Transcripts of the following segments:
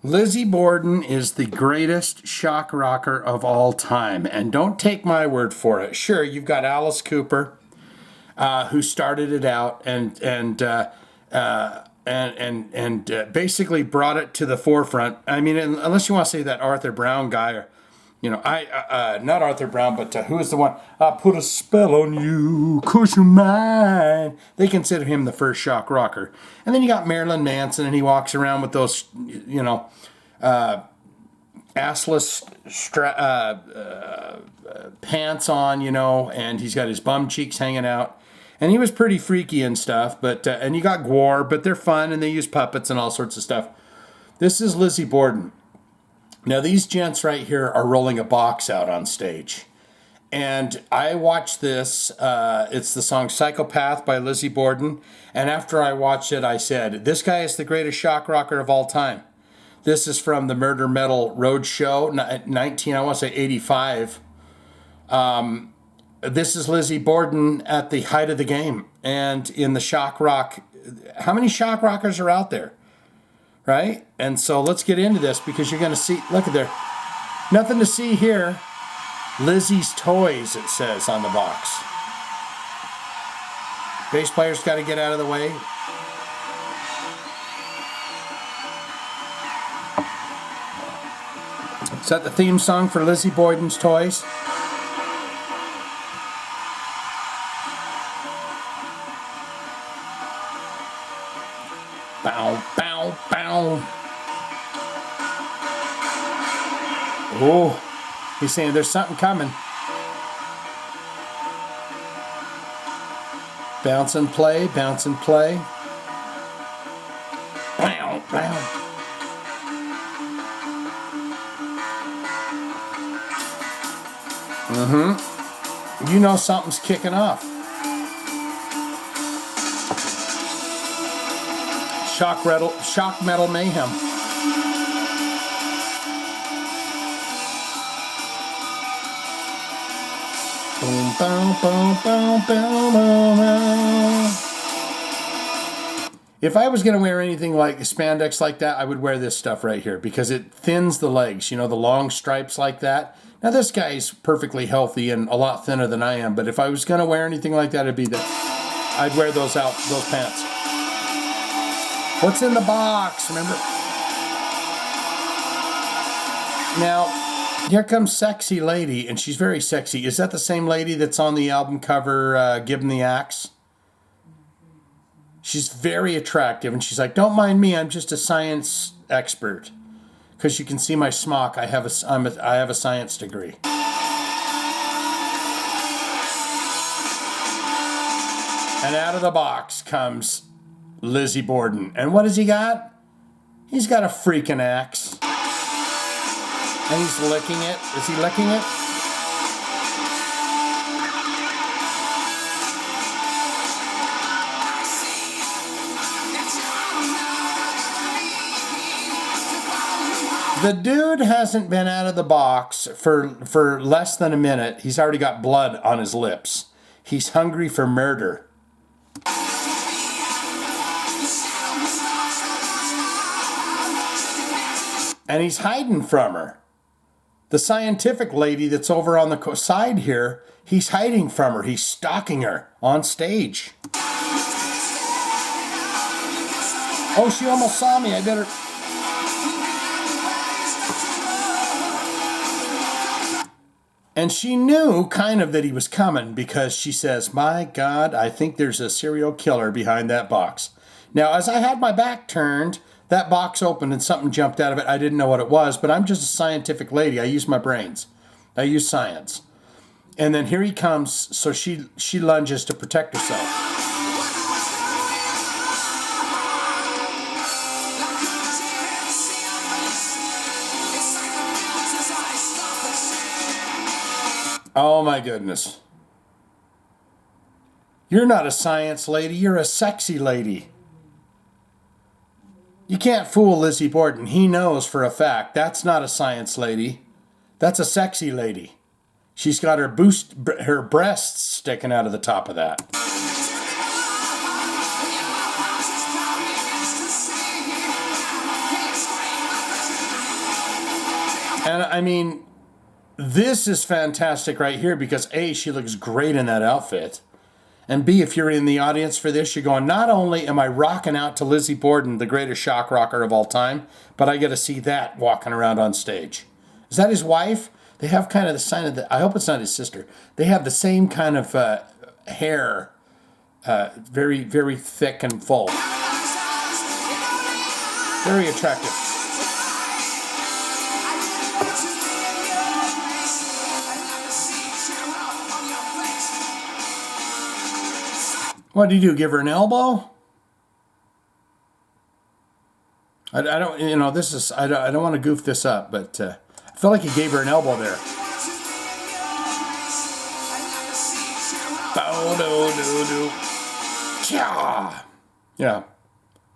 Lizzy Borden is the greatest shock rocker of all time. And don't take my word for it. Sure, you've got Alice Cooper, who started it out and basically brought it to the forefront. I mean, unless you want to say that Arthur Brown guy, or, not Arthur Brown, but who is the one? Put a spell on you, 'cause you're mine. They consider him the first shock rocker. And then you got Marilyn Manson, and he walks around with those, assless pants on, and he's got his bum cheeks hanging out. And he was pretty freaky and stuff, but and you got gore, but they're fun, and they use puppets and all sorts of stuff. This is Lizzy Borden. Now, these gents right here are rolling a box out on stage. And I watched this. It's the song Psychopath by Lizzy Borden. And after I watched it, I said, this guy is the greatest shock rocker of all time. This is from the Murder Metal Road Show, 85. This is Lizzy Borden at the height of the game. And in the shock rock, how many shock rockers are out there? Right? And so let's get into this, because you're going to see, look at there. Nothing to see here. Lizzy's Toys, it says on the box. Bass player's got to get out of the way. Is that the theme song for Lizzy Borden's Toys? Bow, bow, bow. Oh, he's saying there's something coming. Bounce and play, bounce and play. Bow, bow. You know something's kicking off. Shock metal mayhem. Boom, boom, boom, boom, boom, boom. If I was going to wear anything like spandex like that, I would wear this stuff right here, because it thins the legs, the long stripes like that. Now, this guy's perfectly healthy and a lot thinner than I am, but if I was going to wear anything like that, I'd wear those pants. What's in the box? Remember? Now, here comes Sexy Lady, and she's very sexy. Is that the same lady that's on the album cover, Give 'Em the Axe? She's very attractive, and she's like, don't mind me, I'm just a science expert. Because you can see my smock, I have a science degree. And out of the box comes Lizzy Borden. And what has he got? He's got a freaking axe. And he's licking it. Is he licking it? The dude hasn't been out of the box for less than a minute. He's already got blood on his lips. He's hungry for murder. And he's hiding from her. The scientific lady that's over on the side here, he's hiding from her. He's stalking her on stage. Oh, she almost saw me. I better... And she knew kind of that he was coming, because she says, my God, I think there's a serial killer behind that box. Now, as I had my back turned, that box opened and something jumped out of it. I didn't know what it was, but I'm just a scientific lady. I use my brains. I use science. And then here he comes, so she lunges to protect herself. Oh my goodness. You're not a science lady, you're a sexy lady. You can't fool Lizzy Borden. He knows for a fact that's not a science lady. That's a sexy lady. She's got her breasts sticking out of the top of that. And I mean, this is fantastic right here because A, she looks great in that outfit. And B, if you're in the audience for this, you're going, not only am I rocking out to Lizzy Borden, the greatest shock rocker of all time, but I get to see that walking around on stage. Is that his wife? They have kind of the sign of the, I hope it's not his sister. They have the same kind of hair, very, very thick and full. Very attractive. What did he do? Give her an elbow? I don't, you know, this is, I don't want to goof this up, but I felt like he gave her an elbow there. Yeah.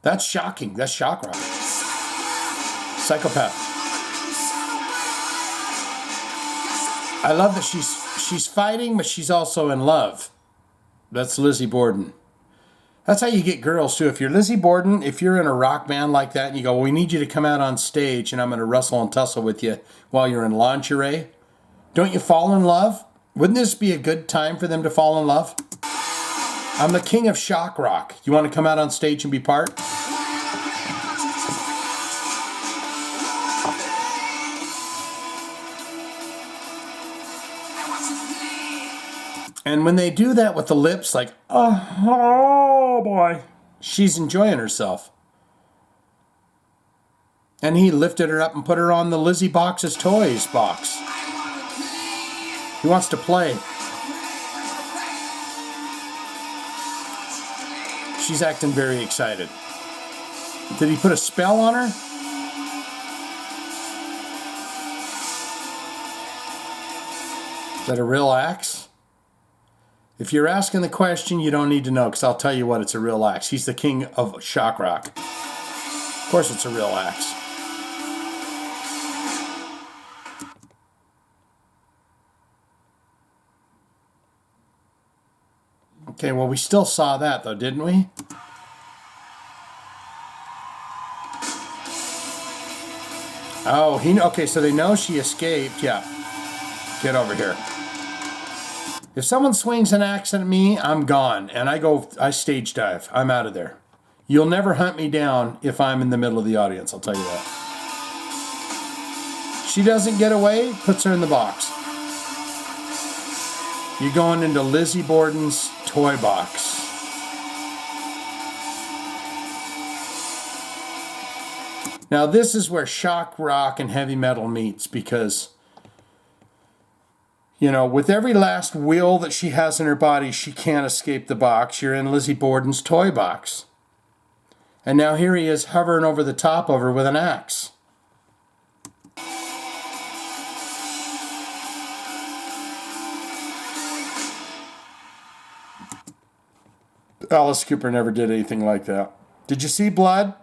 That's shocking. That's shock rock. Psychopath. I love that she's fighting, but she's also in love. That's Lizzy Borden. That's how you get girls too. If you're Lizzy Borden, if you're in a rock band like that and you go, well, we need you to come out on stage and I'm going to wrestle and tussle with you while you're in lingerie, don't you fall in love? Wouldn't this be a good time for them to fall in love? I'm the king of shock rock. You want to come out on stage and be part? And when they do that with the lips, like, oh boy, she's enjoying herself. And he lifted her up and put her on the Lizzy Box's Toys box. He wants to play. She's acting very excited. Did he put a spell on her? Is that a real axe? If you're asking the question, you don't need to know, because I'll tell you what, it's a real axe. He's the king of shock rock. Of course it's a real axe. Okay, well, we still saw that, though, didn't we? Oh, okay, so they know she escaped. Yeah. Get over here. If someone swings an axe at me, I'm gone. And I stage dive. I'm out of there. You'll never hunt me down if I'm in the middle of the audience, I'll tell you that. She doesn't get away, puts her in the box. You're going into Lizzy Borden's toy box. Now this is where shock rock and heavy metal meets, because you know, with every last will that she has in her body, she can't escape the box. You're in Lizzy Borden's toy box. And now here he is hovering over the top of her with an axe. Alice Cooper never did anything like that. Did you see blood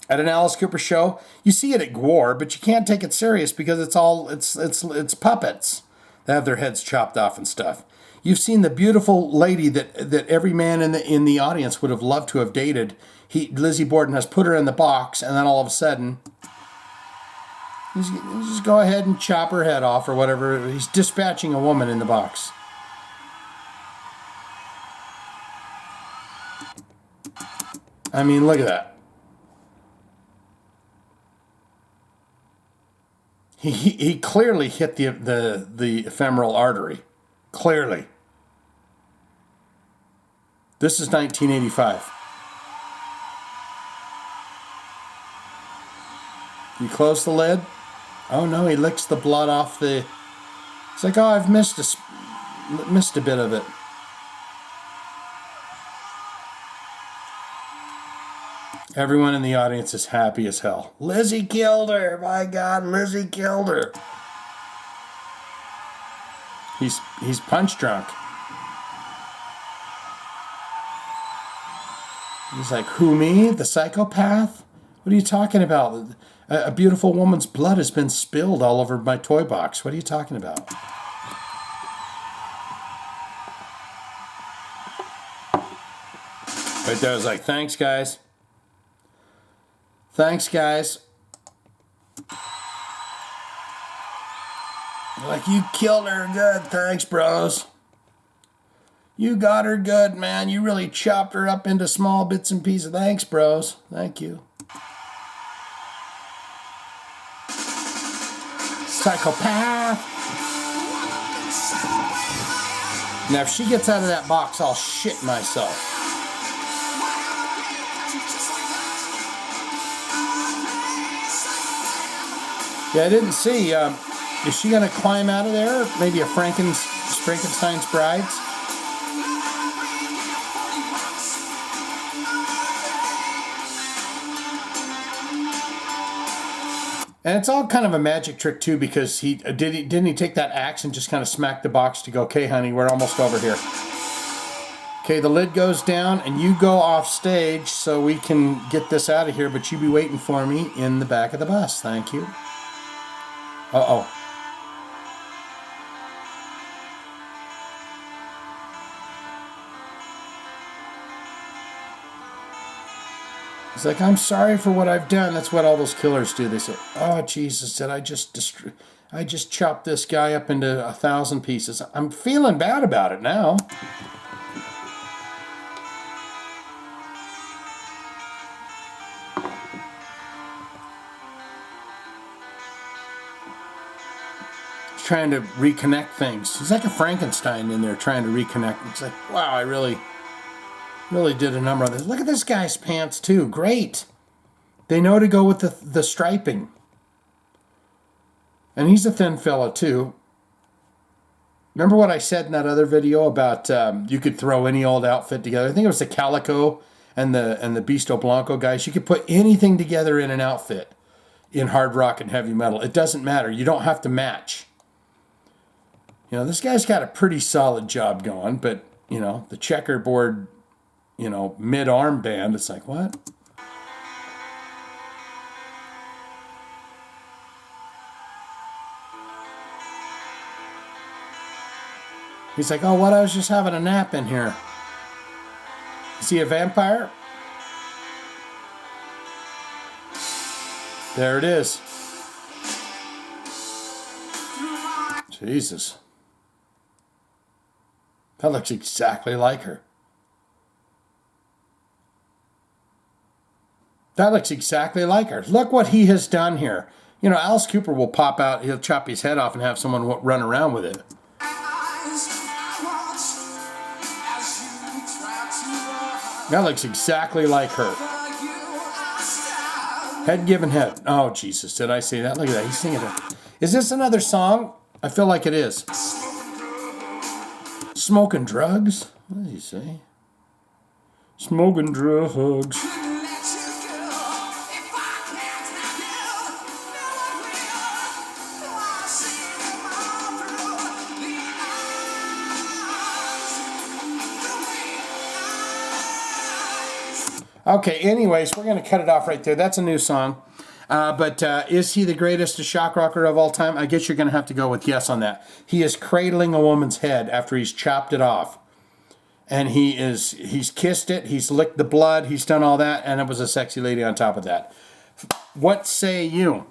at an Alice Cooper show? You see it at Gwar, but you can't take it serious because it's puppets. They have their heads chopped off and stuff. You've seen the beautiful lady that every man in the audience would have loved to have dated. Lizzy Borden has put her in the box, and then all of a sudden, he's just go ahead and chop her head off or whatever. He's dispatching a woman in the box. I mean, look at that. He clearly hit the ephemeral artery. Clearly. This is 1985. You close the lid. Oh no, he licks the blood off the... It's like, oh, I've missed a bit of it. Everyone in the audience is happy as hell. Lizzy killed her. My God, Lizzy killed her. He's punch drunk. He's like, who, me? The psychopath? What are you talking about? A beautiful woman's blood has been spilled all over my toy box. What are you talking about? Right there, I was like, thanks, guys. Thanks, guys. Like, you killed her good. Thanks, bros. You got her good, man. You really chopped her up into small bits and pieces. Thanks, bros. Thank you. Psychopath. Now, if she gets out of that box, I'll shit myself. Yeah, I didn't see. Is she going to climb out of there? Maybe a Frankenstein's Brides? And it's all kind of a magic trick too, because didn't he take that axe and just kind of smack the box to go, okay, honey, we're almost over here. Okay, the lid goes down and you go off stage so we can get this out of here, but you be waiting for me in the back of the bus. Thank you. Uh-oh. He's like, I'm sorry for what I've done. That's what all those killers do. They say, oh, Jesus, did I just chopped this guy up into 1,000 pieces. I'm feeling bad about it now. He's trying to reconnect things. He's like a Frankenstein in there trying to reconnect. It's like, wow, I really did a number on this. Look at this guy's pants too. Great. They know to go with the striping. And he's a thin fella too. Remember what I said in that other video about you could throw any old outfit together? I think it was the Calico and the Beasto Blanco guys. You could put anything together in an outfit in hard rock and heavy metal. It doesn't matter. You don't have to match. You know, this guy's got a pretty solid job going, but, you know, the checkerboard, you know, mid-arm band, it's like, what? He's like, oh, what? I was just having a nap in here. Is he a vampire? There it is. Jesus. That looks exactly like her. That looks exactly like her. Look what he has done here. You know, Alice Cooper will pop out, he'll chop his head off and have someone run around with it. That looks exactly like her. Head given head. Oh, Jesus, did I say that? Look at that, he's singing it. Is this another song? I feel like it is. Smoking drugs? What did he say? Smoking drugs. Okay, anyways, we're going to cut it off right there. That's a new song. But is he the greatest shock rocker of all time? I guess you're going to have to go with yes on that. He is cradling a woman's head after he's chopped it off. And he's kissed it, he's licked the blood, he's done all that, and it was a sexy lady on top of that. What say you?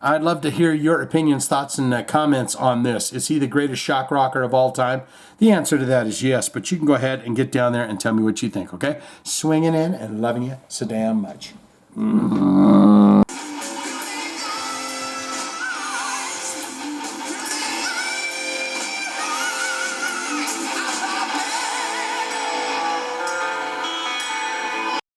I'd love to hear your opinions, thoughts, and comments on this. Is he the greatest shock rocker of all time? The answer to that is yes, but you can go ahead and get down there and tell me what you think, okay? Swinging in and loving you so damn much.